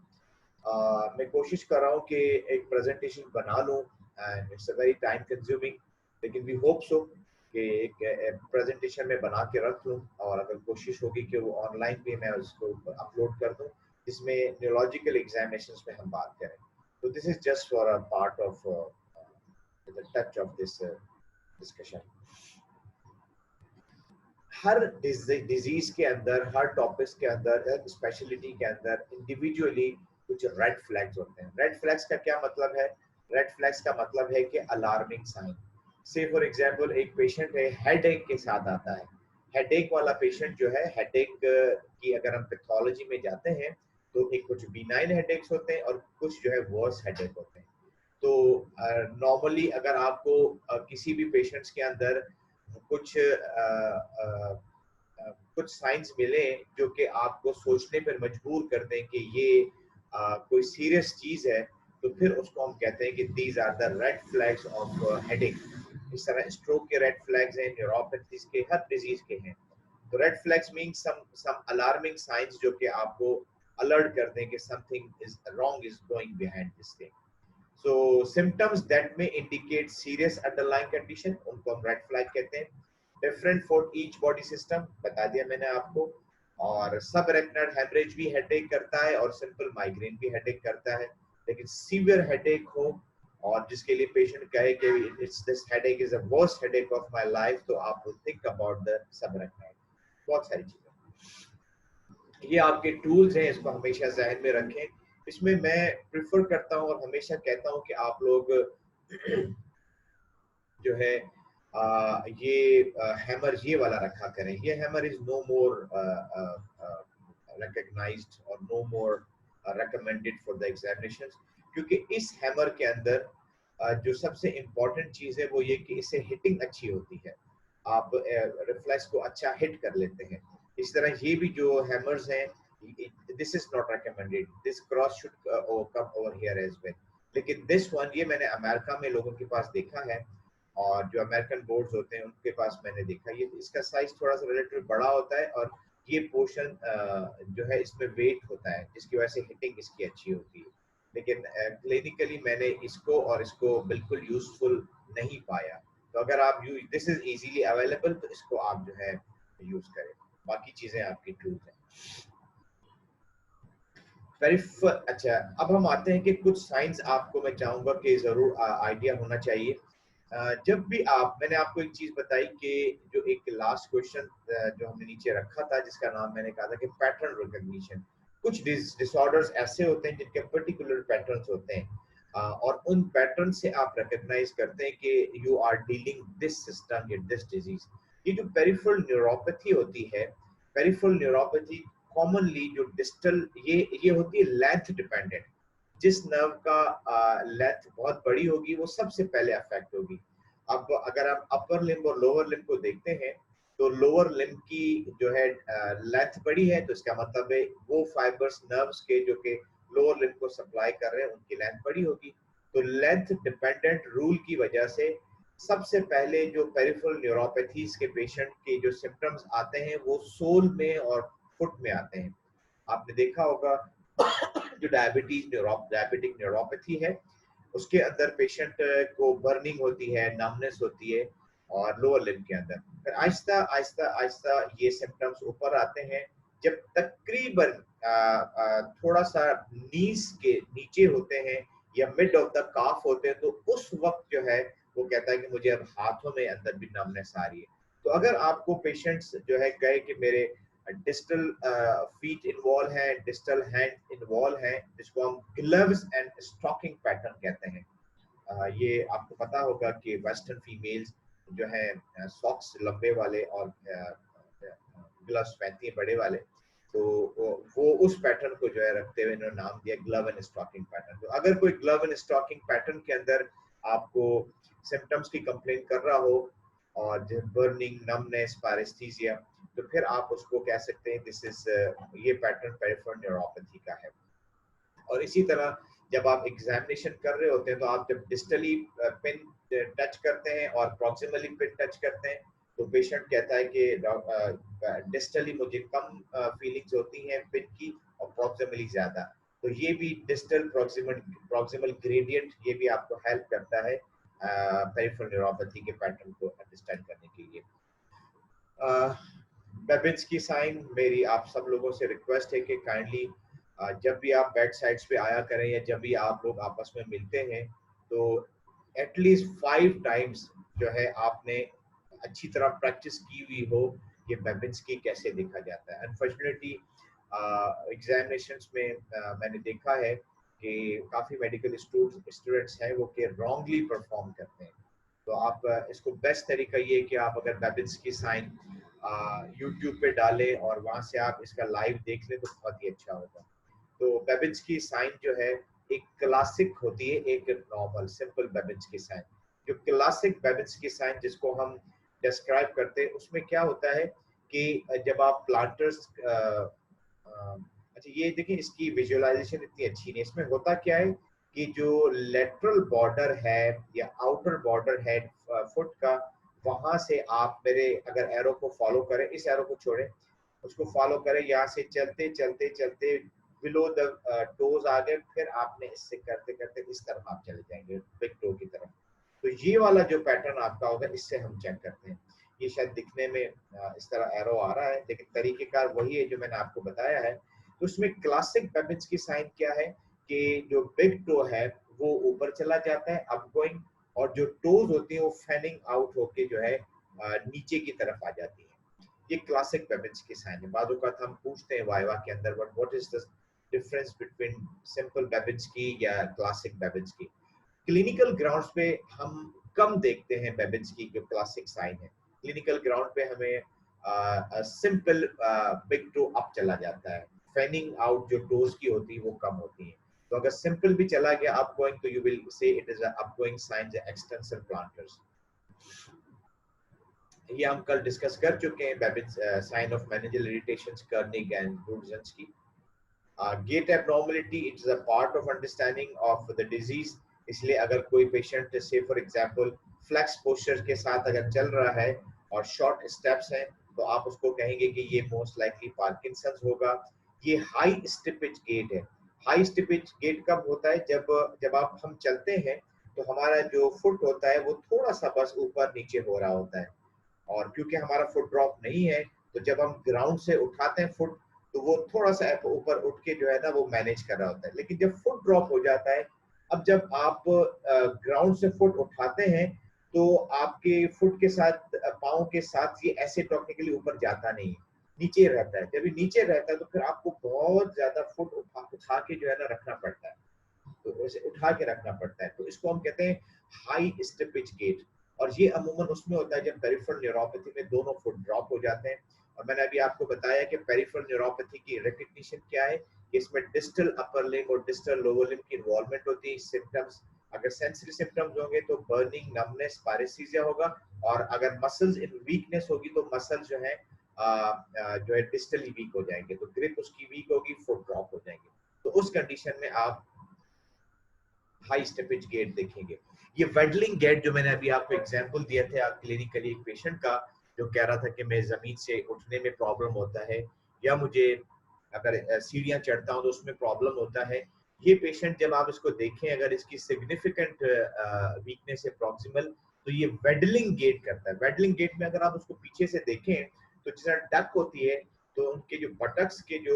मैं कोशिश कर रहा हूँ कि एक प्रेजेंटेशन बना लूँ, and it's a very time consuming, लेकिन वी होप सो कि एक प्रेजेंटेशन में बना के रख लूँ, और अगर कोशिश होगी कि वो ऑनलाइन भी मैं उसको अपलोड कर दूँ जिसमें न्यूरोलॉजिकल एग्जामिनेशंस में हम बात करें। तो this is just for a part of the touch of this discussion. Her disease के अंदर, हर टॉपिक्स के अंदर, हर स्पेशलिटी के अंदर इंडिविजुअली कुछ रेड फ्लैग्स होते हैं। रेड फ्लैग्स का क्या मतलब है? रेड फ्लैग्स का मतलब है कि अलार्मिंग साइन। से फॉर एग्जांपल एक पेशेंट है, हेडेक के साथ आता है। हेडेक वाला पेशेंट जो है, हेडेक की अगर हम पैथोलॉजी में जाते हैं तो एक कुछ बिनाइन हेडेक्स होते हैं और कुछ जो है वर्स हेडेक होते हैं। तो नॉर्मली अगर आपको किसी भी पेशेंट्स के अंदर कुछ कुछ साइंस मिले जो कि आपको सोचने पर मजबूर कर दें कि ये कोई सीरियस चीज है, तो फिर उसको हम कहते हैं कि these are the red flags of headache. इस तरह स्ट्रोक के रेड फ्लैग्स हैं, न्यूरोपैथीज के, हर डिजीज के हैं। तो रेड फ्लैग्स मींस सम अलार्मिंग साइंस जो कि आपको अलर्ट कर दें कि something is wrong is going behind this thing. So symptoms that may indicate serious underlying condition, उनको हम red flag कहते हैं। Different for each body system, बता दिया मैंने आपको। और सब रेटिनल हेमरेज भी हेडेक करता है और सिंपल माइग्रेन भी हेडेक करता है। लेकिन सीवियर हेडेक हो और जिसके लिए पेशेंट कहे कि this headache is the worst headache of my life, तो आप think about the sub retinal. बहुत सारी चीजें, ये आपके टूल्स हैं, इसको हमेशा जहन में रखें। इसमें मैं प्रिफर करता हूँ और हमेशा कहता हूँ कि आप लोग जो है ये हैमर ये वाला रखा करें। ये hammer is no more recognised और no more recommended for the examinations, क्योंकि इस हैमर के अंदर जो सबसे इम्पोर्टेंट चीज है वो ये कि इससे हिटिंग अच्छी होती है, आप रिफ्लेक्स को अच्छा हिट कर लेते हैं। इस तरह ये भी जो हैमर्स हैं, this is not recommended, this cross should come over here as well। लेकिन this one, ये मैंने अमेरिका में लोगों के पास देखा है, और जो अमेरिकन बोर्ड्स होते हैं उनके पास मैंने देखा, ये इसका साइज थोड़ा सा रिलेटिव बड़ा होता है और ये पोर्शन जो है इसमें वेट होता है, जिसकी वजह से हिटिंग इसकी अच्छी होती है। लेकिन क्लिनिकली मैंने इसको और इसको बिल्कुल यूजफुल नहीं पाया। तो अगर आप दिस इज इजीली अवेलेबल, तो इसको आप जो है यूज करें, बाकी चीजें आपकी टूल्स हैं। अच्छा, अब हम आते हैं कि कुछ साइंस आपको मैं चाहूंगा कि जरूर आइडिया होना चाहिए। जब भी मैंने आपको एक चीज बताई कि जो एक लास्ट क्वेश्चन जो हमने नीचे रखा था, जिसका नाम मैंने कहा था कि पैटर्न रिकॉग्निशन। कुछ डिसऑर्डर्स ऐसे होते हैं जिनके पर्टिकुलर पैटर्न्स होते हैं, और उन पैटर्न से आप रिकॉग्नाइज करते हैं कि you are dealing this system या दिस डिजीज। ये जो पेरिफेरल न्यूरोपैथी होती है, पेरिफेरल न्यूरोपैथी कॉमनली जो डिस्टल ये होती है लेंथ डिपेंडेंट। जिस नर्व का लेंथ बहुत बड़ी होगी वो सबसे पहले अफेक्ट होगी। अब अगर आप अपर लिम्ब और लोअर लिम्ब को देखते हैं तो लोअर लिम्ब की जो है लेंथ बड़ी है, तो इसका मतलब है वो फाइबर्स नर्व्स के जो कि लोअर लिम्ब को सप्लाई कर रहे हैं उनकी लेंथ बड़ी होगी। तो लेंथ डिपेंडेंट रूल की वजह से सबसे पहले जो पेरिफेरल न्यूरोपैथीज के पेशेंट के जो सिम्टम्स आते हैं वो सोल में और फुट में आते हैं। आपने देखा होगा जो डायबिटिक न्यूरोपैथी है उसके अंदर पेशेंट को बर्निंग होती है, नमनेस होती है और लोअर लिम्ब के अंदर। फिर आहिस्ता आहिस्ता आहिस्ता ये सिम्टम्स ऊपर आते हैं जब तकरीबन थोड़ा सा नीज के नीचे होते हैं या मिड ऑफ द काफ होते हैं, तो उस वक्त जो है वो कहता है कि मुझे अब हाथों में अंदर भी नमनेस आ रही है। तो अगर आपको पेशेंट्स जो है कहे कि मेरे डिस्टल फीट इन्वॉल्व है, डिस्टल हैंड इन्वॉल्व है, जिसको हम ग्लव्स एंड स्टॉकिंग पैटर्न कहते हैं। ये आपको पता होगा कि वेस्टर्न फीमेल्स जो है सॉक्स लंबे वाले और ग्लव्स पहनती है बड़े वाले, तो वो उस पैटर्न को जो है रखते हुए इन्होंने नाम दिया ग्लव एंड स्टॉकिंग पैटर्न। तो अगर कोई ग्लव एंड स्टॉकिंग पैटर्न के अंदर आपको सिम्टम्स की कंप्लेन कर रहा हो और बर्निंग, नमनेस, पैरेस्थीसिया, तो फिर आप उसको कह सकते हैं दिस इज ये पैटर्न पेरिफेरल न्यूरोपैथी का है। और इसी तरह जब आप एग्जामिनेशन कर रहे होते हैं तो आप जब डिस्टली पिन टच करते हैं और प्रॉक्सिमली पिन टच करते हैं, तो पेशेंट कहता है कि डिस्टली मुझे कम फीलिंग्स होती हैं पिन की और प्रॉक्सिमली ज्यादा। तो ये भी डिस्टल प्रॉक्सिमल ग्रेडियंट ये भी आपको हेल्प करता है पेरिफेरल न्यूरोपैथी के पैटर्न को अंडरस्टैंड करने के लिए। बेबिंस्की साइन, मेरी आप सब लोगों से रिक्वेस्ट है कि काइंडली जब भी आप बेड साइड्स पे आया करें या जब भी आप लोग आपस में मिलते हैं तो एटलीस्ट 5 टाइम्स जो है आपने अच्छी तरह प्रैक्टिस की हुई हो कि बेबिंस्की कैसे देखा जाता है। अनफॉर्चुनेटली एग्जामिनेशंस में मैंने देखा है कि काफ़ी मेडिकल स्टूडेंट्स हैं वो कि रॉन्गली परफॉर्म करते हैं। तो आप इसको बेस्ट तरीका ये है कि आप अगर बेबिंस्की साइन यूट्यूब पे डालें और वहाँ से आप इसका लाइव देख लें तो बहुत ही अच्छा होगा। तो बेबिंस्की साइन जो है एक क्लासिक होती है, एक नॉर्मल सिंपल बेबिंस्की साइन। जो क्लासिक बेबिंस्की साइन जिसको हम डिस्क्राइब करते हैं उसमें क्या होता है कि जब आप प्लांटर्स अच्छा ये देखिए इसकी विजुअलाइजेशन इतनी अच्छी नहीं, इसमें होता क्या है कि जो लेटरल बॉर्डर है या आउटर बॉर्डर है फुट का, वहां से आप मेरे अगर एरो को फॉलो करें, इस एरो को छोड़ें, उसको फॉलो करें, यहाँ से चलते चलते चलते बिलो द टोज आ गए, फिर आपने इससे करते करते इस तरफ आप चले जाएंगे बिग टो की तरफ। तो ये वाला जो पैटर्न आपका होगा इससे हम चेक करते हैं। ये शायद दिखने में इस तरह एरो आ रहा है लेकिन तरीकेकार वही है जो मैंने आपको बताया है। तो उसमें क्लासिक बेबिंस्की साइन क्या है कि जो बिग टो है वो ऊपर चला जाता है अपगोइंग, और जो टोज होती है वो फैनिंग आउट होके जो है नीचे की तरफ आ जाती है। ये क्लासिक बेबिंस्की साइन है। बाद वक्त हम पूछते हैं वाइवा के अंदर what is the difference between simple Babinski या क्लासिक बेबिंस्की। क्लिनिकल ग्राउंड्स पे हम कम देखते हैं बेबिंस्की जो क्लासिक साइन है। क्लिनिकल ग्राउंड पे हमें सिंपल बिग टो अप चला जाता है, फैनिंग आउट जो टोज की होती है वो कम होती है। तो अगर सिंपल भी चला गया अपगोइंग तो you will say it is upgoing sign extensive plantars. ये हम कल डिस्कस कर चुके हैं बेबिंस sign of meningeal irritations, Kernig and Brudzinski. Gait abnormality it is a part of understanding of the disease. इसलिए अगर कोई पेशेंट से फॉर एग्जांपल फ्लेक्स पोस्चर के साथ अगर चल रहा है और शॉर्ट स्टेप्स हैं तो आप उसको कहेंगे कि ये मोस्ट लाइकली पार्किंसंस होगा। ये हाई स्टिपेज गेट है। हाई स्टिपेज गेट कब होता है? जब आप हम चलते हैं तो हमारा जो फुट होता है वो थोड़ा सा बस ऊपर नीचे हो रहा होता है, और क्योंकि हमारा फुट ड्रॉप नहीं है तो जब हम ग्राउंड से उठाते हैं फुट तो वो थोड़ा सा ऊपर उठ के जो है ना वो मैनेज कर रहा होता है। लेकिन जब फुट ड्रॉप हो जाता है, अब जब आप ग्राउंड से फुट उठाते हैं तो आपके फुट के साथ पाँव के साथ ये ऐसे टेक्निकली ऊपर जाता नहीं है, नीचे रहता है। जब ये नीचे रहता है तो फिर आपको बहुत ज्यादा फुट उठा के जो है ना रखना पड़ता है, तो उसे उठा के रखना पड़ता है। तो इसको हम कहते हैं हाई स्टिपेज गेट, और ये अमूमन उसमें होता है जब पेरिफेरल न्यूरोपैथी में दोनों फुट ड्रॉप हो जाते हैं। और मैंने अभी आपको बताया कि पेरिफेरल न्यूरोपैथी की रिकग्निशन क्या है कि इसमें डिस्टल अपर लिम्ब और डिस्टल लोअर लिम्ब की इन्वॉल्वमेंट होती है। सिम्टम्स अगर सेंसरी सिम्टम्स होंगे तो बर्निंग, नमनेस, पैरेसीजिया होगा, और अगर मसल्स इन वीकनेस होगी तो मसल जो है डिस्टली वीक हो जाएंगे, तो ग्रिप उसकी वीक होगी, फुट ड्रॉप हो जाएंगे। तो उस कंडीशन में आप हाई स्टेपेज गेट देखेंगे। ये वेडलिंग गेट जो मैंने अभी आपको एग्जांपल दिया था क्लिनिकली एक पेशेंट का, जो कह रहा था कि मैं जमीन से उठने में प्रॉब्लम होता है, या मुझे अगर सीढ़ियां चढ़ता हूं तो उसमें प्रॉब्लम होता है। ये पेशेंट जब आप इसको देखें, अगर इसकी सिग्निफिकेंट वीकनेस है प्रॉक्सिमल, तो ये वेडलिंग गेट करता है। वेडलिंग गेट में अगर आप उसको पीछे से देखें तो जिस तरह डक होती है, तो उनके जो बटक्स के जो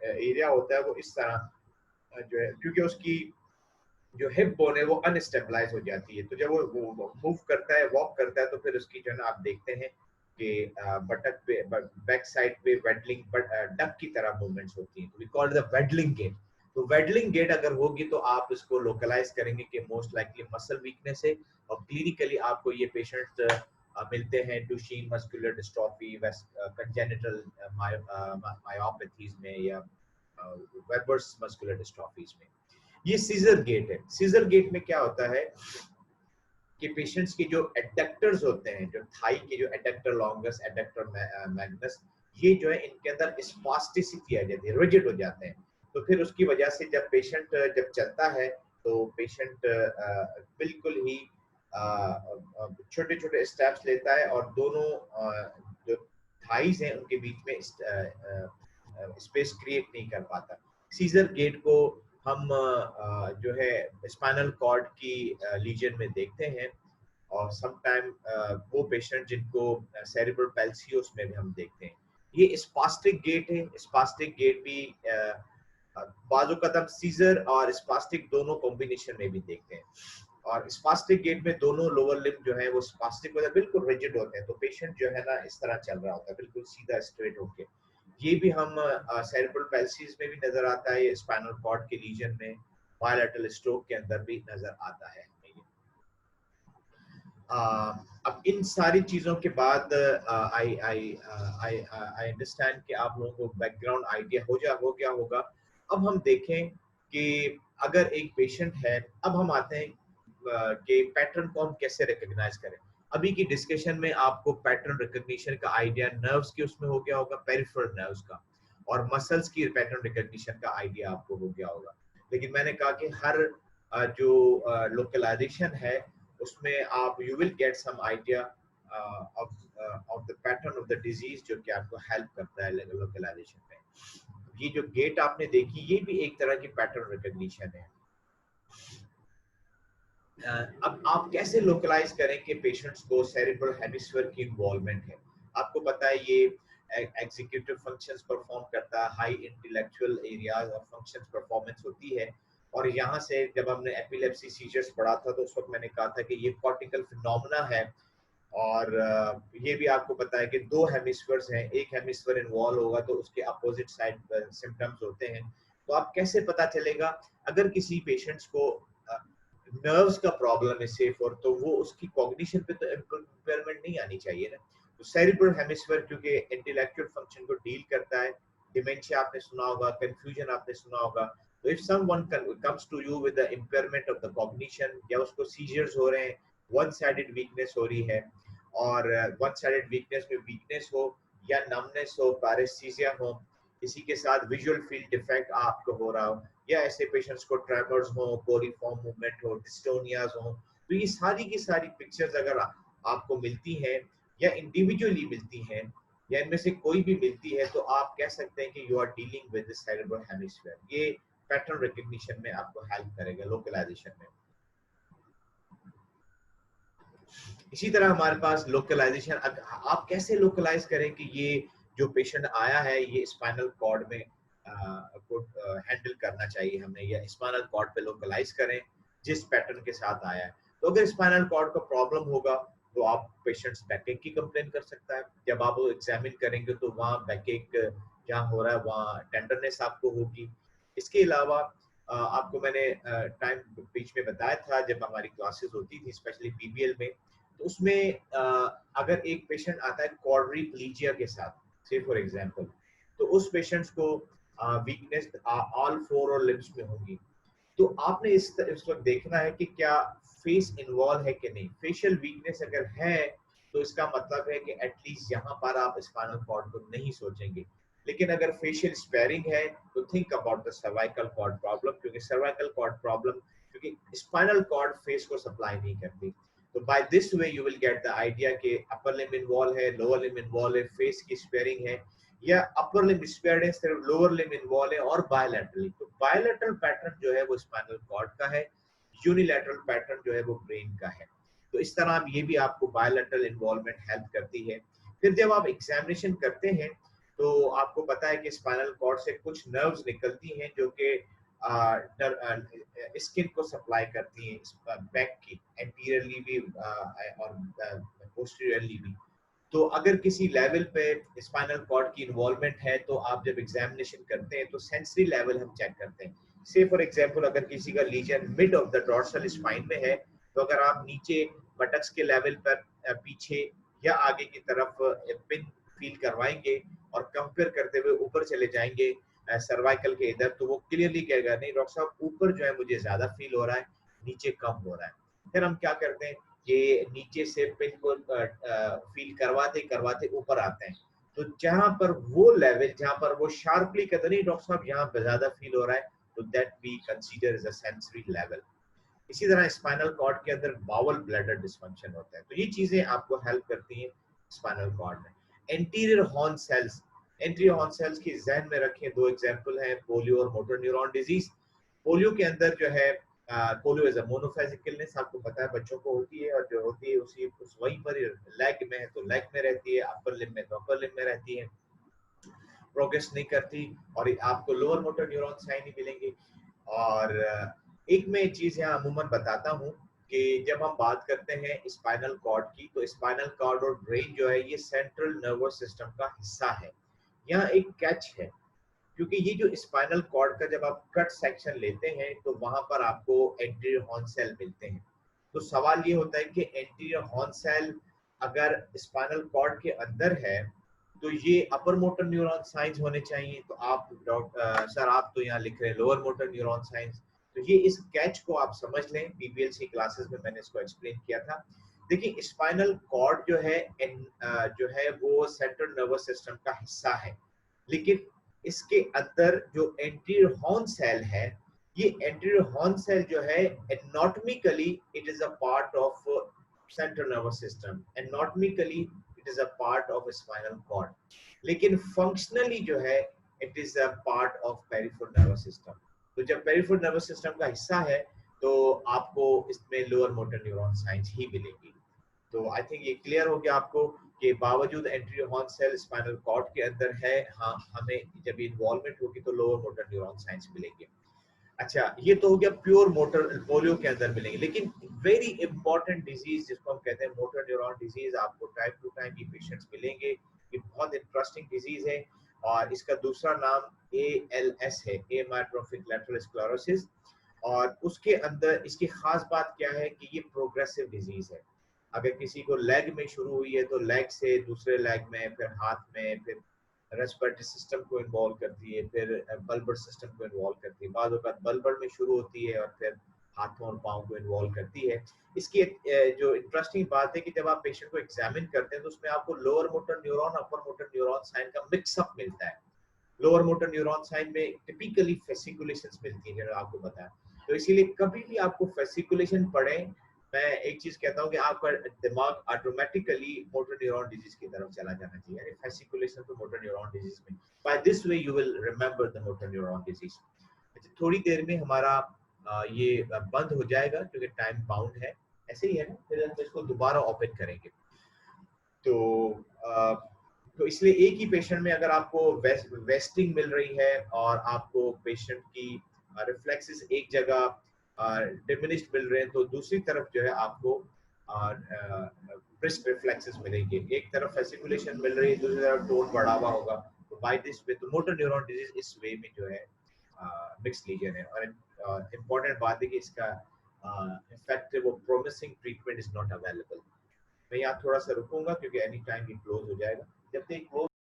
एरिया होता है वो इस तरह जो है, क्योंकि उसकी जो हिप बोन है वो अनस्टेबलाइज हो जाती है, तो जब वो मूव करता है, वॉक करता है, तो फिर उसकी जो है ना आप देखते हैं कि बटक पे, बैक साइड पे वेडलिंग डक की तरह मूवमेंट्स होती हैं, तो we call the waddling gait. तो वेडलिंग गेट अगर होगी तो आप इसको लोकलाइज करेंगे कि मोस्ट लाइकली मसल वीकनेस है, और क्लिनिकली आपको ये पेशेंट मिलते हैं डुशेन मस्कुलर डिस्ट्रॉफी, कंजेनिटल मायोपैथीज में, या वेबर्स मस्कुलर डिस्ट्रॉफीज में। ये सीजर गेट है। सीजर गेट में क्या होता है कि पेशेंट्स के जो एडक्टर्स होते हैं, जो थाई के जो एडक्टर लॉन्गस, एडक्टर मैग्नस, ये जो है इनके अंदर स्पास्टिसिटी आ जाती है, रिजिड हो जाते हैं। तो फिर उसकी वजह से जब पेशेंट जब चलता है तो पेशेंट बिल्कुल ही छोटे छोटे स्टेप्स लेता है, और दोनों जो थाइज हैं उनके बीच में स्पेस क्रिएट नहीं कर पाता। सीजर गेट को हम जो है स्पाइनल कॉर्ड की लीजन में देखते हैं, और समटाइम वो पेशेंट जिनको सेरेब्रल पैल्सी उसमें भी हम देखते हैं। ये स्पास्टिक गेट है। स्पास्टिक गेट भी बाजू कदम सीजर और स्पास्टिक दोनों कॉम्बिनेशन में भी देखते हैं, और स्पास्टिक गेट में दोनों लोअर लिम्ब जो है वो स्पास्टिक होता है, बिल्कुल रिजिड होते हैं, तो पेशेंट जो है ना इस तरह चल रहा होता है बिल्कुल सीधा स्ट्रेट होके। ये भी हम सेरेब्रल पैल्सीज में भी नजर आता है, स्पाइनल कॉर्ड के लीजन में, बायलैटरल स्ट्रोक के अंदर भी नजर आता है। अब इन सारी चीजों के बाद आई आई आई अंडरस्टैंड कि आप लोगों को बैकग्राउंड आइडिया हो गया होगा। अब हम देखें कि अगर एक पेशेंट है, अब हम आते हैं कि पैटर्न को हम कैसे रिकॉग्नाइज करें। अभी की डिस्कशन में आपको पैटर्न रिकॉग्निशन का आइडिया नर्व्स के उसमें हो गया होगा, पेरिफेरल नर्व्स का, और मसल्स की पैटर्न रिकॉग्निशन का आइडिया आपको हो गया होगा। लेकिन मैंने कहा कि हर जो लोकलाइजेशन है उसमें आप you will get some idea of the pattern of the disease, जो कि आपको हेल्प करता है लोकलाइजेशन में। ये जो गेट आपने देखी, ये भी एक तरह की पैटर्न रिकॉग्निशन है। अब आप कैसे लोकलाइज करें कि पेशेंट्स को सेरेब्रल हेमिस्फीयर की इन्वॉल्वमेंट है। आपको पता है ये एग्जीक्यूटिव फंक्शंस परफॉर्म करता है, high intellectual areas of functions performance होती है, और यहाँ से जब हमने एपिलेप्सी सीजर्स पढ़ा था तो उस वक्त मैंने कहा था कि ये कॉर्टिकल फिनोमेना है, और ये भी आपको पता है कि दो हेमिस्फीयर्स हैं, एक हेमिस्फीयर इन्वॉल्व होगा तो उसके अपोजिट साइड सिम्टम्स होते हैं। तो आप कैसे पता चलेगा अगर किसी पेशेंट्स को नर्व्स का प्रॉब्लम है सिर्फ, और तो वो उसकी कॉग्निशन पे तो इम्पेयरमेंट नहीं आनी चाहिए ना। तो सेरेब्रल हेमिस्फीयर क्योंकि इंटेलेक्चुअल फंक्शन को डील करता है, डिमेंशिया आपने सुना होगा, कंफ्यूजन आपने सुना होगा। तो if someone comes to you with the impairment of the cognition, या उसको सीजर्स हो रहे हैं, वन साइडेड वीकनेस हो रही है, और वन साइडेड वीकनेस में वीकनेस हो, या नमनेस हो, पैरेस्थीसिया हो, किसी के साथ विजुअल फील्ड डिफेक्ट आपको हो रहा हो, या ऐसे पेशेंट्स को ट्रेमर्स हो, कोरिफॉर्म मूवमेंट हो, डिस्टोनियाज हो, तो ये सारी की सारी पिक्चर्स अगर आपको मिलती हैं, या इंडिविजुअली मिलती हैं, या इनमें से कोई भी मिलती है, तो आप कह सकते हैं कि you are dealing with the cerebral hemisphere. ये पैटर्न रिकॉग्निशन में आपको हेल्प करेगा लोकलाइजेशन में। इसी तरह हमारे पास लोकलाइजेशन, आप कैसे लोकलाइज करें कि ये जो पेशेंट आया है ये स्पाइनल कॉर्ड में को हैंडल करना चाहिए हमें, या स्पाइनल कॉर्ड पे लोकलाइज करें जिस पैटर्न के साथ आया है। तो अगर स्पाइनल कॉर्ड का प्रॉब्लम होगा तो आप पेशेंट्स बैकएक की कंप्लेन कर सकता है। जब आप एग्जामिन करेंगे तो वहाँ बैकएक जहाँ हो रहा है वहाँ टेंडरनेस आपको होगी। इसके अलावा आपको मैंने टाइम बीच में बताया था जब हमारी क्लासेस होती थी स्पेशली पीबीएल में, तो उसमें अगर एक पेशेंट आता है क्वाड्रिप्लीजिया के साथ, से फॉर एग्जांपल, तो उस पेशेंट्स को वीकनेस ऑल फोर और लिम्स में होगी। तो आपने इस वक्त देखना है कि क्या फेस इन्वॉल्व है कि नहीं। फेशियल वीकनेस अगर है तो इसका मतलब है कि एटलीस्ट यहाँ पर आप स्पाइनल कॉर्ड को नहीं सोचेंगे। लेकिन अगर फेशियल स्पेयरिंग है तो think about the cervical cord problem, क्योंकि सर्वाइकल कॉर्ड प्रॉब्लम, क्योंकि स्पाइनल कॉर्ड फेस को सप्लाई नहीं करती। तो by this way you will get the idea कि अपर लिम्ब इन्वॉल्व है, लोअर लिम्ब इन्वॉल्व है, फेस की स्पेयरिंग है, या अपर लिम्ब स्पेयर्ड है सिर्फ लोअर लिम्ब इन्वॉल्व है, और बायलैटरली। तो बायलैटरल पैटर्न जो है वो स्पाइनल कॉर्ड का है, यूनिलैटरल पैटर्न जो है वो ब्रेन का है। तो इस तरह ये भी आपको बायलैटरल इन्वॉल्वमेंट हेल्प करती है। फिर जब आप एग्जामिनेशन करते हैं तो आपको पता है कि स्पाइनल कॉर्ड से कुछ नर्व्स निकलती हैं जो कि स्किन को सप्लाई करती हैं, बैक की एंटीरियरली भी और पोस्टीरियरली भी। तो अगर किसी लेवल पे स्पाइनल कॉर्ड की इन्वॉल्वमेंट है तो आप जब एग्जामिनेशन करते हैं तो सेंसरी लेवल हम चेक करते हैं। से फॉर एग्जांपल अगर किसी का lesion mid of the dorsal spine में है तो अगर आप नीचे बटक्स के लेवल पर पीछे या आगे की तरफ पिन फील करवाएंगे और कंपेयर करते हुए ऊपर चले जाएंगे सर्वाइकल के इधर, तो वो क्लियरली कहेगा नहीं डॉक्टर साहब ऊपर जो है मुझे ज्यादा फील हो रहा है, नीचे कम हो रहा है। फिर हम क्या करते हैं, ये नीचे से पिन को फील करवाते करवाते ऊपर आते हैं। तो जहां पर वो लेवल, जहां पर वो शार्पली कहते नहीं डॉक्टर साहब यहाँ पे ज्यादा फील हो रहा है, तो that we consider as a sensory level. इसी तरह स्पाइनल कॉर्ड के अंदर बाउल ब्लैडर डिस्फंक्शन होता है। तो ये चीजें आपको हेल्प करती हैं स्पाइनल कॉर्ड में। Anterior horn cells, anterior horn cells की जहन में रखें, दो एग्जांपल हैं, पोलियो और मोटर न्यूरॉन डिजीज। पोलियो के अंदर जो है polio is a monophasic illness, आपको पता है बच्चों को होती है, और जो होती है उस वहीं पर लेग में है तो लेग में रहती है, अपर लिम्ब में तो अपर लिम्ब में रहती है, प्रोग्रेस नहीं करती, और आपको लोअर मोटर न्यूरॉन्स ही नहीं मिलेंगे। और एक मैं चीज यहाँ अमूमन बताता हूँ कि जब हम बात करते हैं स्पाइनल कॉर्ड की, तो स्पाइनल कॉर्ड और ब्रेन जो है ये सेंट्रल नर्वस सिस्टम का हिस्सा है। यहाँ एक कैच है, क्योंकि ये जो स्पाइनल कॉर्ड का जब आप कट सेक्शन लेते हैं तो वहां पर आपको एंटीरियर हॉर्न सेल मिलते हैं। तो सवाल ये होता है कि एंटीरियर हॉर्न सेल अगर स्पाइनल कॉर्ड के अंदर है तो ये अपर मोटर न्यूरॉन साइंस होने चाहिए। तो आप सर आप तो यहाँ लिख रहे हैं लोअर मोटर न्यूरॉन साइंस। तो ये इस कैच को आप समझ लें, बीपीएलसी क्लासेस में मैंने इसको एक्सप्लेन किया था। देखिए स्पाइनल कॉर्ड जो है वो सेंट्रल नर्वस सिस्टम का हिस्सा है, लेकिन इसके अंदर जो एंटीरियर हॉर्न सेल है, ये एंटीरियर हॉर्न सेल जो है anatomically it is a part of central nervous system, anatomically it is a part of spinal cord, लेकिन फंक्शनली जो है it is a part of peripheral nervous system. तो जब peripheral nervous system का हिस्सा है तो आपको इसमें लोअर मोटर न्यूरॉन साइंस ही मिलेगी। तो आई थिंक ये क्लियर हो गया आपको कि बावजूद anterior horn cell spinal cord के अंदर है, हाँ हमें जब इन्वॉल्वमेंट होगी तो लोअर मोटर न्यूरॉन साइंस मिलेंगे। अच्छा, ये तो हो गया प्योर मोटर, पोलियो के अंदर मिलेंगे। लेकिन वेरी इंपॉर्टेंट डिजीज जिसको हम कहते हैं मोटर न्यूरॉन डिजीज, आपको टाइम टू टाइम ये पेशेंट्स मिलेंगे। ये बहुत इंटरेस्टिंग डिजीज है और इसका दूसरा नाम ALS है, एमायोट्रोफिक लैटरल स्क्लेरोसिस। और उसके अंदर इसकी खास बात क्या है कि ये प्रोग्रेसिव डिजीज है। अगर किसी को लेग में शुरू हुई है तो लेग से दूसरे लेग में, फिर हाथ में, फिर रेस्पिरेटरी सिस्टम को इन्वॉल्व करती है, फिर बल्बर सिस्टम को इन्वॉल्व करती है, बाद बल्बर में शुरू होती है और फिर हाथों और पाँव को इन्वॉल्व करती है। इसकी जो इंटरेस्टिंग बात है कि जब आप पेशेंट को एग्जामिन करते हैं तो उसमें आपको lower motor neuron, upper motor neuron sign का मिक्सअप मिलता है। लोअर मोटर न्यूरॉन साइन में टिपिकली फेसिकुलेशंस मिलती है, आपको बताया। तो इसीलिए कभी भी आपको फेसिकुलेशन पड़े, मैं एक चीज कहता हूँ कि आपका दिमाग ऑटोमेटिकली मोटर न्यूरॉन डिजीज की तरफ चला जाना चाहिए, यानी फेसिकुलेशन तो मोटर न्यूरॉन डिजीज में। By this way you will remember the motor neuron disease. थोड़ी देर में हमारा ये बंद हो जाएगा क्योंकि टाइम बाउंड है, ऐसे ही है ना, फिर हम इसको दोबारा ओपन करेंगे। तो तो इसलिए एक ही पेशेंट में अगर आपको वेस्टिंग मिल रही है और आपको पेशेंट की रिफ्लेक्सेस एक जगह डिमिनिश्ड मिल रहे हैं, तो दूसरी तरफ जो है आपको ब्रिस्क रिफ्लेक्सेस मिलेंगे। एक तरफ फेसिकुलेशन मिल रही है, दूसरी तरफ टोन बढ़ा हुआ होगा। तो बाय दिस वे तो मोटर न्यूरॉन डिजीज इस वे में जो है मिक्स लीजन है। और इम्पोर्टेंट बात है कि इसका इफेक्टिव और promising treatment is not available. मैं यहाँ थोड़ा सा रुकूंगा क्योंकि एनी टाइम ये क्लोज हो जाएगा। जब तक क्लोज